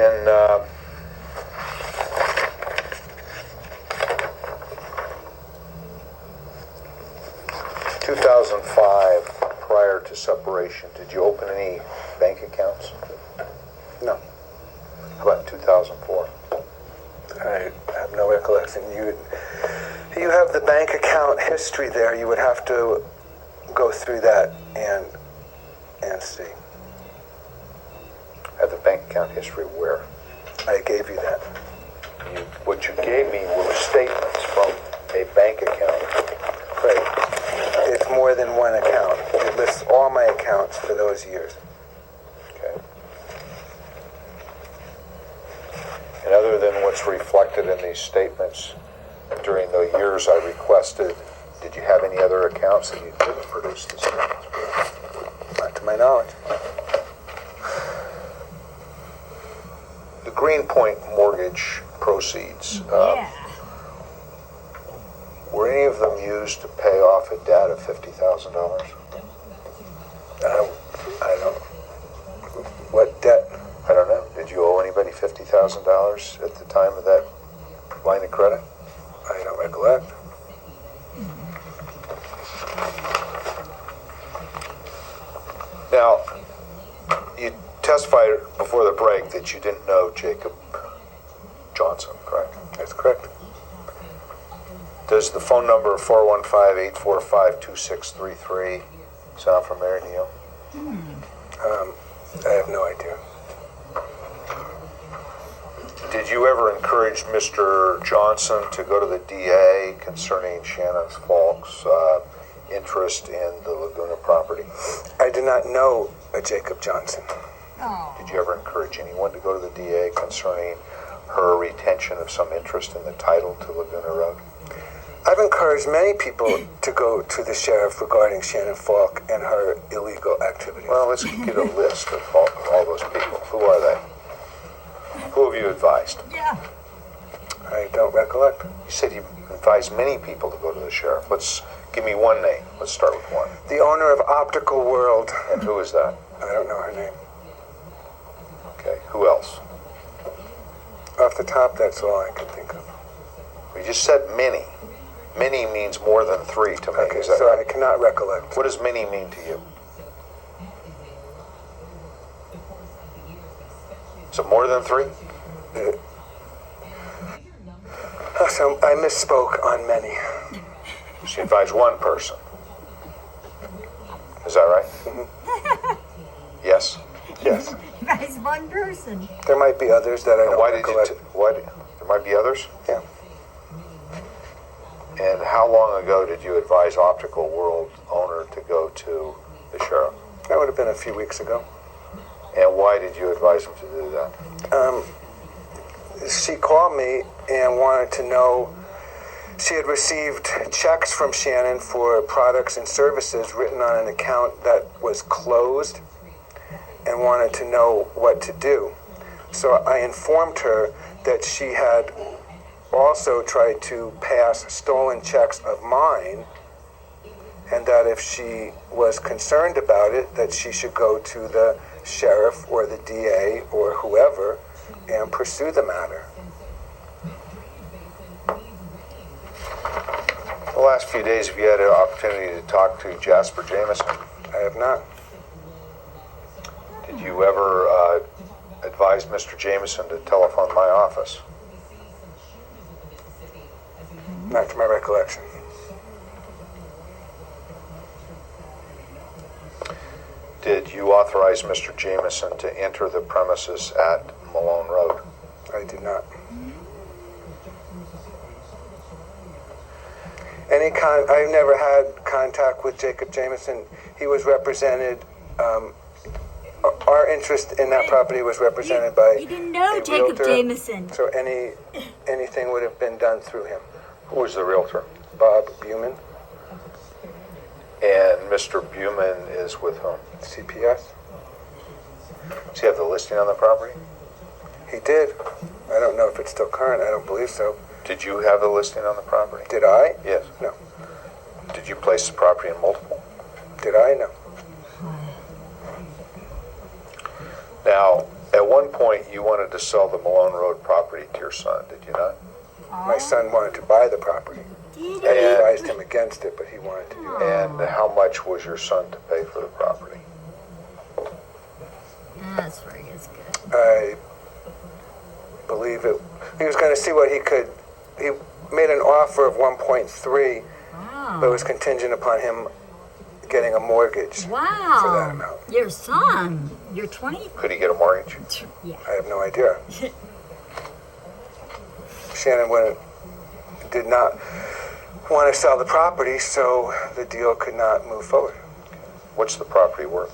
In 2005, prior to separation, did you open any bank accounts? No. How about in 2004? I have no recollection. You have the bank account history there. You would have to go through that and see. Have the bank account history where? I gave you that. What you gave me were statements from a bank account. Right. It's more than one account. It lists all my accounts for those years. Okay. And other than what's reflected in these statements, during the years I requested, did you have any other accounts that you couldn't produce the statements for? Not to my knowledge. The Greenpoint mortgage proceeds, were any of them used to pay off a debt of $50,000? I don't. What debt? I don't know. Did you owe anybody $50,000 at the time of that line of credit? I don't recollect. Now, you testified before the break that you didn't know Jacob Johnson, correct? That's correct. Does the phone number 415-845-2633 sound familiar to you? I have no idea. Did you ever encourage Mr. Johnson to go to the DA concerning Shannon Falk's interest in the Laguna property? I do not know a Jacob Johnson. Oh. Did you ever encourage anyone to go to the DA concerning her retention of some interest in the title to Laguna Road? I've encouraged many people to go to the sheriff regarding Shannon Falk and her illegal activities. Well, let's get a list of all those people. Who are they? Who have you advised? Yeah. I don't recollect. You said you advised many people to go to the sheriff. Let's give me one name. Let's start with one. The owner of Optical World. And who is that? I don't know her name. Okay. Who else? Off the top, that's all I can think of. We just said many. Many means more than three to me. Okay, Is that so right? I cannot recollect. What does many mean to you? Is it more than three? So I misspoke on many. She advised one person. Is that right? Yes? Yes. That's one person. There might be others that I don't Why did recollect. there might be others? Yeah. And how long ago did you advise Optical World owner to go to the sheriff? That would have been a few weeks ago. And why did you advise him to do that? She called me and wanted to know, she had received checks from Shannon for products and services written on an account that was closed and wanted to know what to do. So I informed her that she had also tried to pass stolen checks of mine, and that if she was concerned about it, that she should go to the sheriff or the DA or whoever and pursue the matter. The last few days, have you had an opportunity to talk to Jasper Jameson? I have not. Did you ever advise Mr. Jameson to telephone my office? Not to my recollection. Did you authorize Mr. Jameson to enter the premises at Malone Road? I did not. I've never had contact with Jacob Jameson. He was represented, our interest in that property was represented by You didn't know a Jacob realtor, Jameson. so anything would have been done through him. Who was the realtor? Bob Buman, And Mr. Buman is with whom? CPS. Does he have the listing on the property? He did. I don't know if it's still current. I don't believe so. Did you have the listing on the property? Did I? Yes. No. Did you place the property in multiple? Did I? No. Now, At one point, you wanted to sell the Malone Road property to your son, did you not? My son wanted to buy the property. Did I he? advised him against it, but he wanted to do it. And how much was your son to pay for the property? That's where it gets good. I believe it. He was going to see what he could. He made an offer of 1.3, but it was contingent upon him getting a mortgage for that Wow. amount. Your son. You're 20? Could he get a mortgage? Yeah. I have no idea. Shannon did not want to sell the property, so the deal could not move forward. What's the property worth?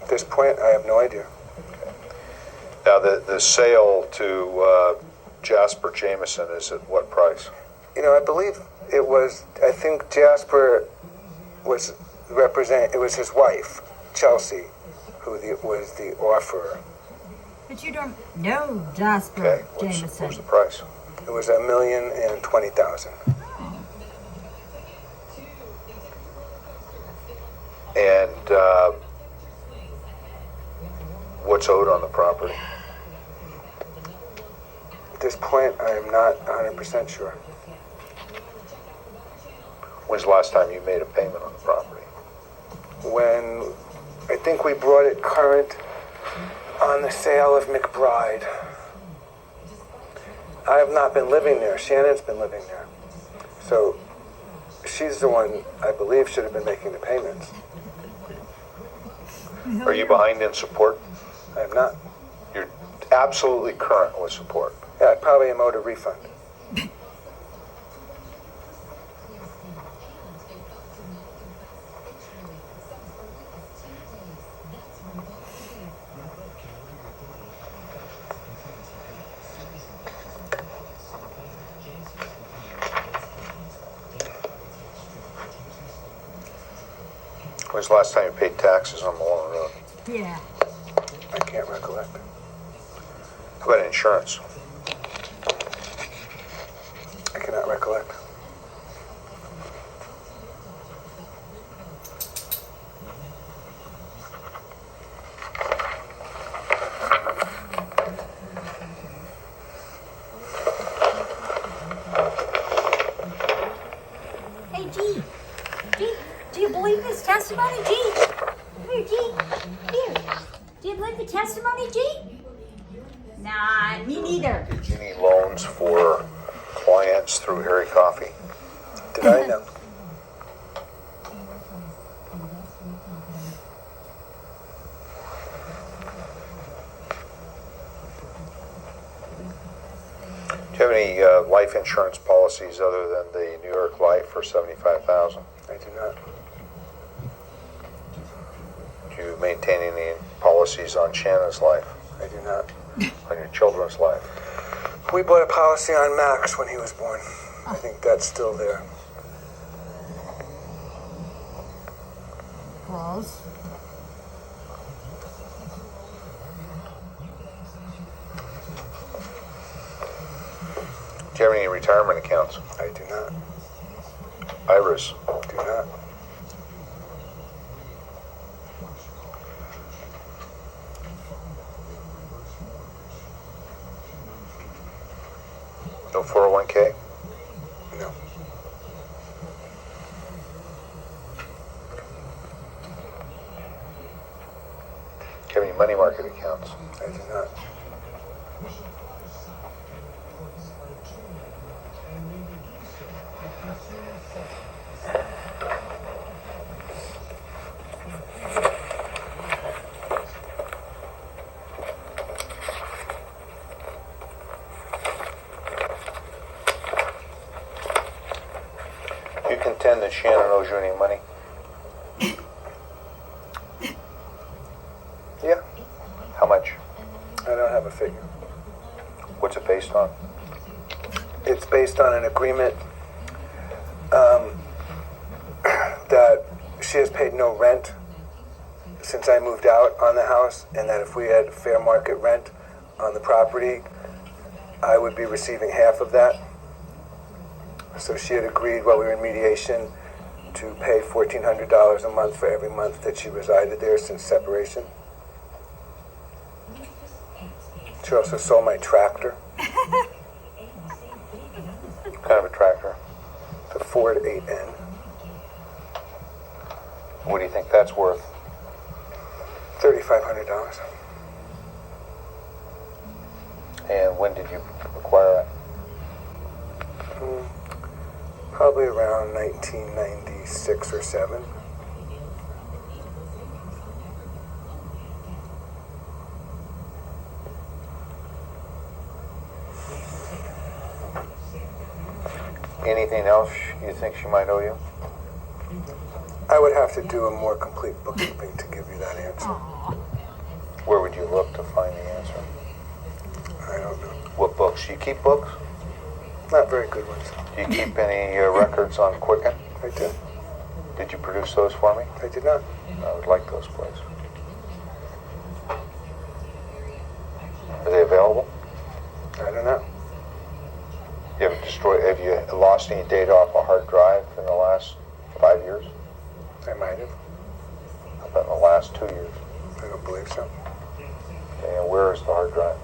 At this point, I have no idea. Now, the sale to Jasper Jameson is at what price? You know, I believe it was. I think Jasper was it was his wife, Chelsea, who was the offerer. But you don't know Jasper Okay, what's Jameson. the price? It was $1,020,000. And what's owed on the property? At this point, I am not 100% sure. When's the last time you made a payment on the property? When I think we brought it current on the sale of McBride. I have not been living there. Shannon's been living there. So she's the one, I believe, should have been making the payments. Are you behind in support? I am not. You're absolutely current with support. Yeah, I probably am owed a refund. When's the last time you paid taxes on Malone Road? Yeah. I can't recollect. How about insurance? I cannot recollect. Hey, G. G, do you believe this testimony, G? Here, G. Here. Do you believe the testimony, G? Nah, me neither. Did you need loans for clients through Harry Coffee? Did I know? Do you have any life insurance policies other than the New York Life for $75,000? I do not. Do you maintain any policies on Shannon's life, I do not. on your children's life? We bought a policy on Max when he was born. I think that's still there. Close. Do you have any retirement accounts? I do not. IRAs? Do not. No 401k? No. Do you have any money market accounts? I do not. Do you contend that Shannon owes you any money? Yeah. How much? I don't have a figure. What's it based on? It's based on an agreement that she has paid no rent since I moved out on the house, and that if we had fair market rent on the property, I would be receiving half of that. So she had agreed while we were in mediation to pay $1,400 a month for every month that she resided there since separation. She also sold my tractor, What kind of a tractor? the Ford 8N. What do you think that's worth? $3,500. And when did you acquire it? Probably around 1996 or 7. Anything else you think she might owe you? I would have to do a more complete bookkeeping to give you that answer. Where would you look to find the answer? I don't know. What books? You keep books? Not very good ones. Do you keep any records on Quicken? I did. Did you produce those for me? I did not. I would like those, please. Are they available? I don't know. Have you lost any data off a hard drive in the last 5 years? I might have. How about in the last 2 years? I don't believe so. Okay, and where is the hard drive?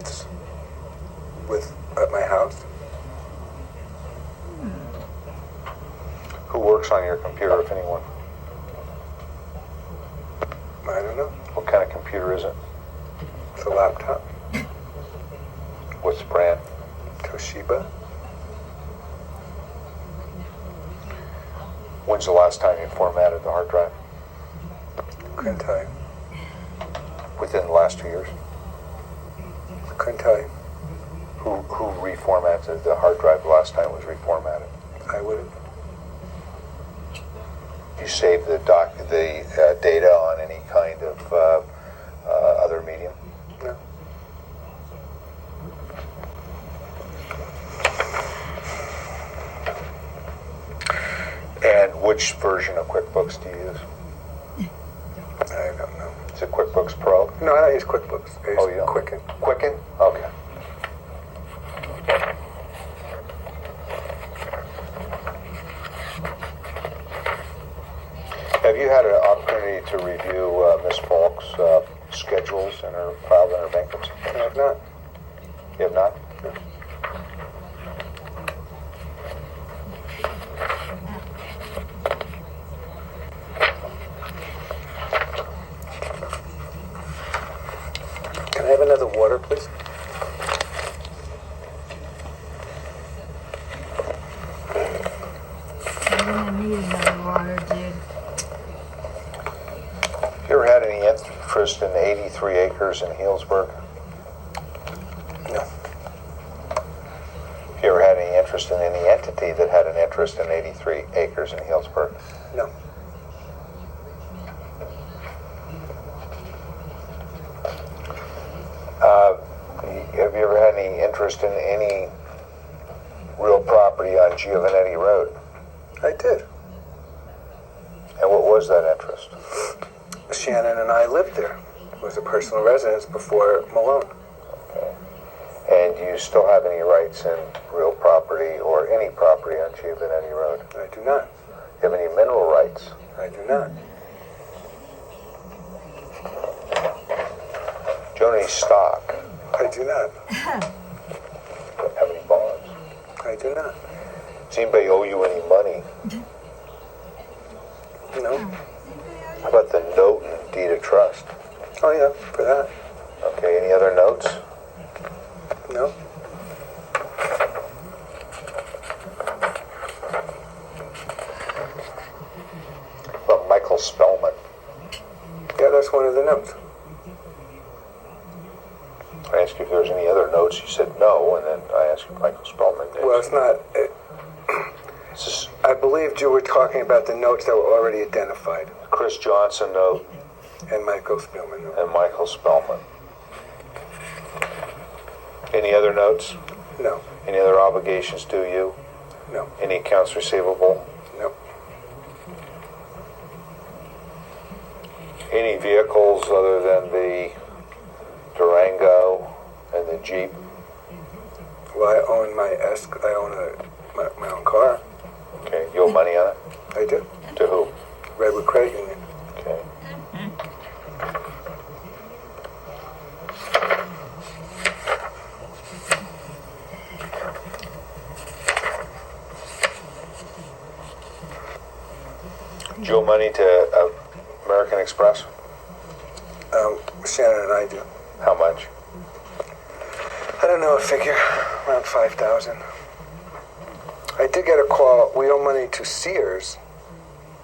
It's at my house. Who works on your computer, if anyone? I don't know. What kind of computer is it? It's a laptop. What's the brand? Toshiba. When's the last time you formatted the hard drive? Couldn't tell you. Within the last 2 years? Couldn't tell you. Who reformatted the hard drive the last time it was reformatted? I wouldn't. You save the data on any kind of other medium? No. And which version of QuickBooks do you use? I don't know. Is it QuickBooks Pro? No, I don't use QuickBooks. I use Oh, you don't? Quicken. Quicken? Okay. Have you had an opportunity to review Ms. Falk's schedules and her filed in her bankruptcy? I have not. You have not? No. Can I have another water, please? I'm gonna need another water, dude. Have you ever had any interest in 83 acres in Healdsburg? No. Have you ever had any interest in any entity that had an interest in 83 acres in Healdsburg? No. Have you ever had any interest in any real property on Giovanetti Road? I did. And what was that interest? Shannon and I lived there. It was a personal residence before Malone. Okay. And do you still have any rights in real property or any property on Giovanetti Road? I do not. Do you have any mineral rights? I do not. Do you own any stock? I do not. Don't have any bonds? I do not. Does anybody owe you any money? No. How about the note and deed of trust? Oh yeah, for that. Okay, any other notes? No. About Michael Spellman? Yeah, that's one of the notes. I asked you if there was any other notes. You said no, and then I asked you Michael Spellman. Well, it's not. This is I believed you were talking about the notes that were already identified. Chris Johnson note And Michael Spielman note. and Michael Spellman. Any other notes? No. Any other obligations due you? No. Any accounts receivable? No. Any vehicles other than the Durango and the Jeep? Well, I own I own my own car. Okay, you owe money on it? I do. To who? Redwood Credit Union. Okay. Joe money to American Express? Shannon and I do. How much? I don't know a figure, around 5,000. I did get a call. We owe money to Sears,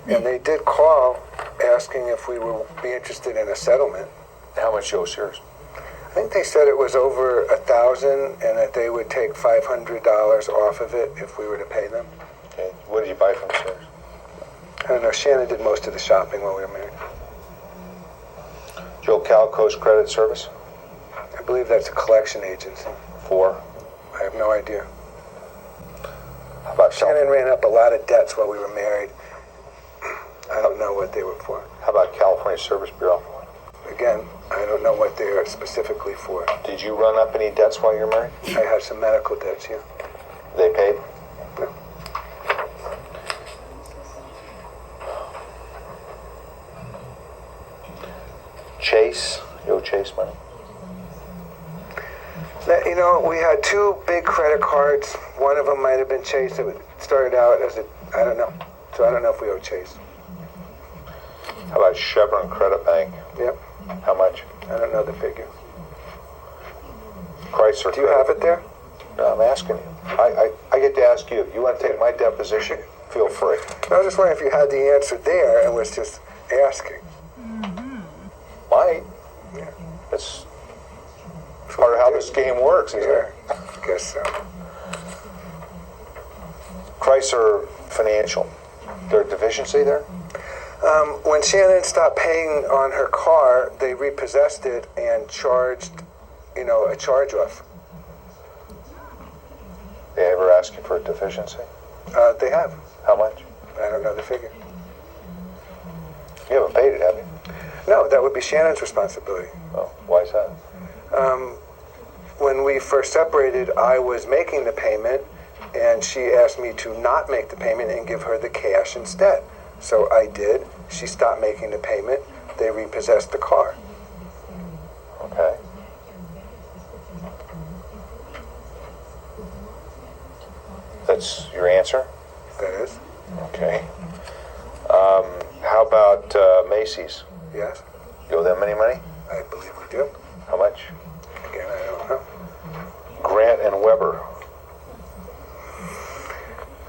and they did call asking if we would be interested in a settlement. How much Joe Sears? I think they said it was over 1,000, and that they would take $500 off of it if we were to pay them. Okay. What did you buy from Sears? I don't know. Shannon did most of the shopping while we were married. Joe Calco's Credit Service? I believe that's a collection agency. For? I have no idea. How about Shannon ran up a lot of debts while we were married. I don't know what they were for. How about California Service Bureau? Again, I don't know what they are specifically for. Did you run up any debts while you were married? I have some medical debts, yeah. They paid? No. Chase? You owe Chase money? You know, we had two big credit cards. One of them might have been Chase. It started out as I don't know. So I don't know if we owe Chase. How about Chevron Credit Bank? Yep. How much? I don't know the figure. Chrysler. Do you have it there? No, I'm asking you. I get to ask you. If you want to take my deposition, feel free. I was just wondering if you had the answer there and was just asking. Might. Yeah. That's part of how this game works, isn't Yeah, it? I guess so. Chrysler Financial. There a deficiency there? When Shannon stopped paying on her car, they repossessed it and charged, a charge-off. They ever ask you for a deficiency? They have. How much? I don't know the figure. You haven't paid it, have you? No, that would be Shannon's responsibility. Oh, why is that? When we first separated, I was making the payment, and she asked me to not make the payment and give her the cash instead. So I did. She stopped making the payment. They repossessed the car. Okay. That's your answer? That is? Okay. How about Macy's? Yes. You owe them any money? I believe we do. How much? Again, I don't know. Grant and Weber.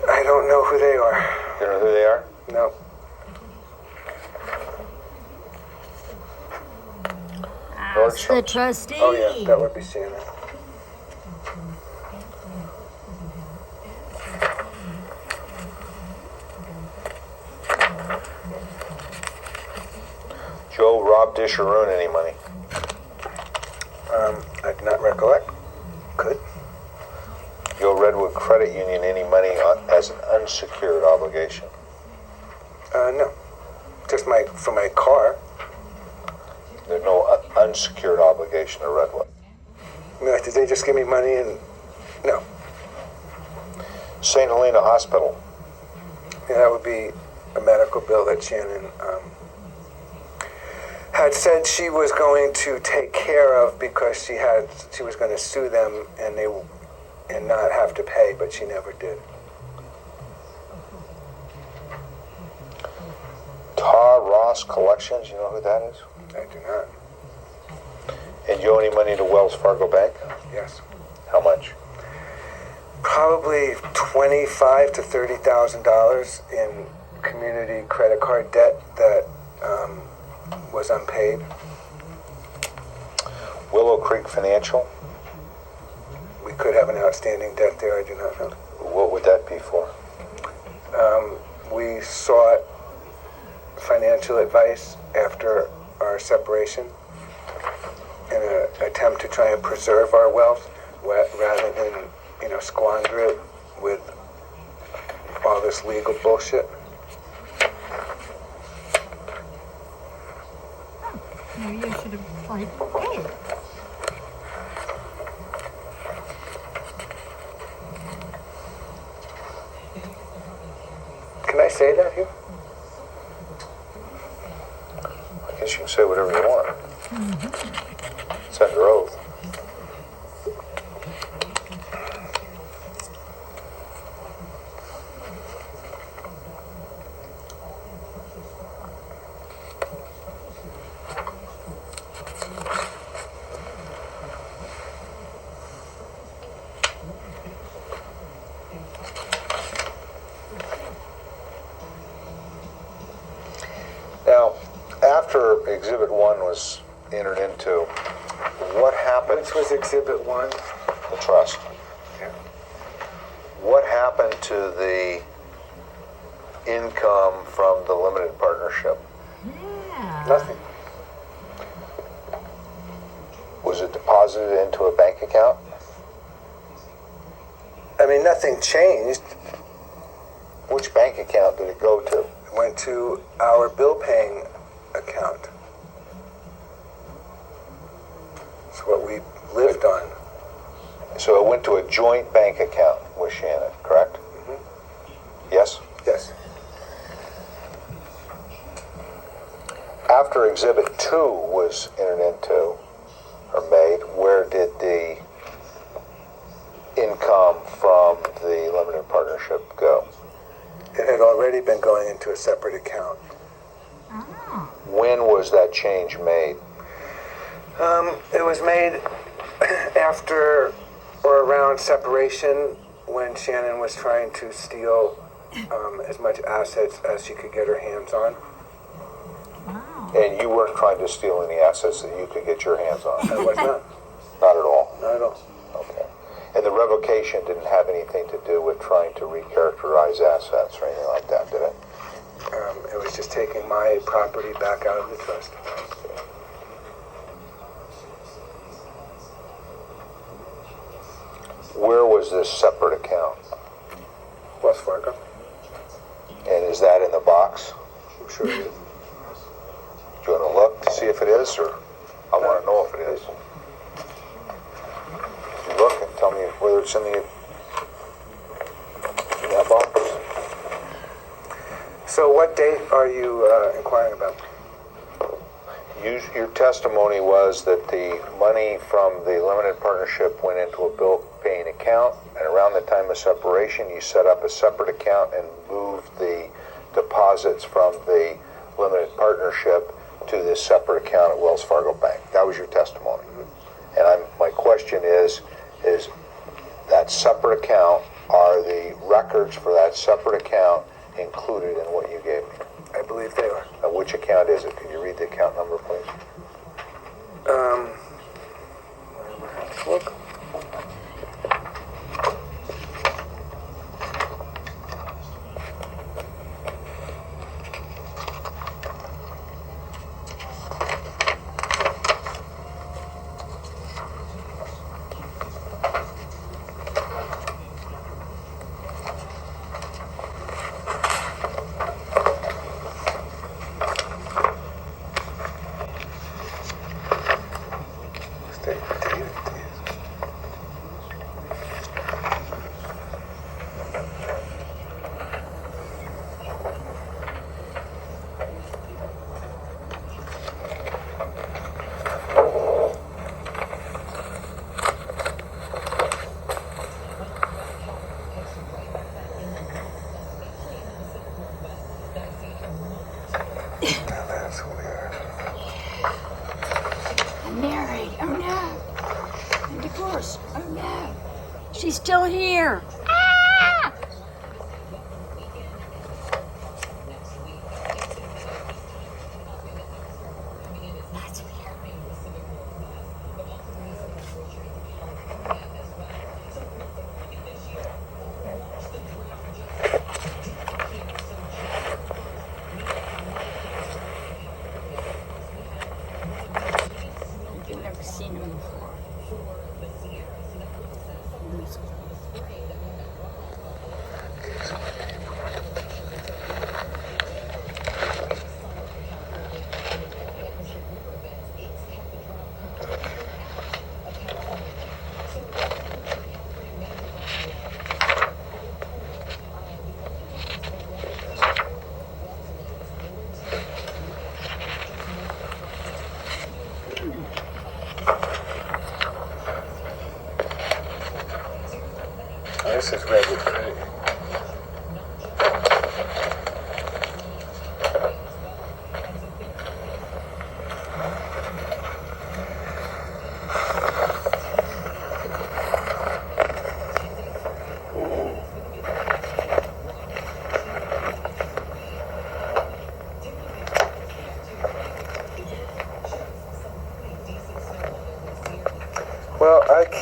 I don't know who they are. You know who they are? No. Ask the trustee. Oh, yeah, that would be Shannon. Joe robbed Dish or ruin any money? I do not recollect. Could. You owe Redwood Credit Union any money as an unsecured obligation? No. Just for my car. There's no unsecured obligation to Redwood. No, did they just give me money and... No. St. Helena Hospital. Yeah, that would be a medical bill that Shannon had said she was going to take care of because she was going to sue them and not have to pay, but she never did. Tar Ross Collections, you know who that is? I do not. And you owe any money to Wells Fargo Bank? Yes. How much? Probably $25,000 to $30,000 in community credit card debt that was unpaid. Willow Creek Financial. We could have an outstanding debt there, I do not know. What would that be for? We sought financial advice after our separation in an attempt to try and preserve our wealth rather than, squander it with all this legal bullshit. Maybe you should have, paid it. Can I say that here? I guess you can say whatever you want. It's under oath. Exhibit 1 was entered into. What happened? Which was Exhibit 1? The trust. Yeah. What happened to the income from the limited partnership? Yeah. Nothing. Was it deposited into a bank account? I mean, nothing changed. Which bank account did it go to? It went to our bill paying account. It's what we lived on. So it went to a joint bank account with Shannon, correct? Yes? Yes. After Exhibit 2 was entered into, or made, where did the income from the limited partnership go? It had already been going into a separate account. Oh. When was that change made? It was made after or around separation, when Shannon was trying to steal as much assets as she could get her hands on. Wow. And you weren't trying to steal any assets that you could get your hands on? I was not. Not at all? Not at all. Okay. And the revocation didn't have anything to do with trying to recharacterize assets or anything like that, did it? It was just taking my property back out of the trust. Where was this separate account? Wells Fargo. And is that in the box? I'm sure it is. Do you want to look to see if it is, or I want to know if it is? You look and tell me whether it's in that box. So what date are you inquiring about? Your testimony was that the money from the limited partnership went into a bill-paying account, and around the time of separation, you set up a separate account and moved the deposits from the limited partnership to this separate account at Wells Fargo Bank. That was your testimony. And my question is that separate account, are the records for that separate account included in what you gave me? I believe they are. Now, which account is it? Can you read the account number, please? Look. That's weird. I'm married. Oh no. I'm divorced. Oh no. She's still here. Ah! That's weird. You've never seen him before. This is red with gray.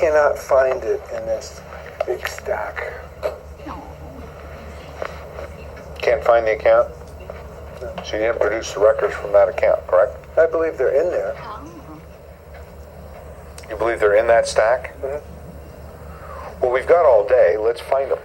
cannot find it in this big stack. Can't find the account? So you didn't produce the records from that account, correct? I believe they're in there. You believe they're in that stack? Mm-hmm. Well, we've got all day. Let's find them.